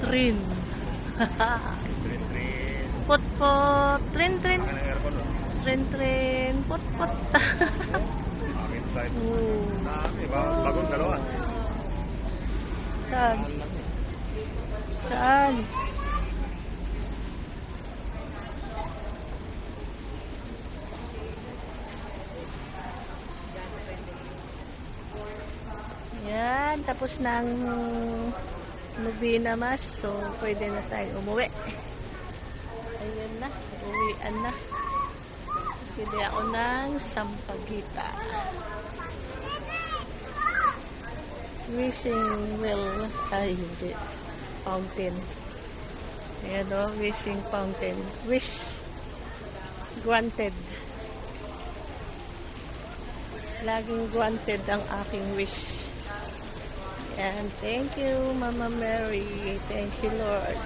Trin. Trin-trin. Pot-pot. Trin-trin. Akin ang aircon, no? Trin-trin. Pot-pot. Akin side. Oo. Dami, bagong dalawa. Saan? Saan? Yan, tapos na ang Novena Mass. So, pwede na tayong umuwi. Ayun na, uwian na. Pili ako ng Sampaguita. Wishing well. Ay, hindi. Fountain. Ayan o, wishing fountain. Wish. Granted. Laging granted ang aking wish. And thank you, Mama Mary. Thank you, Lord.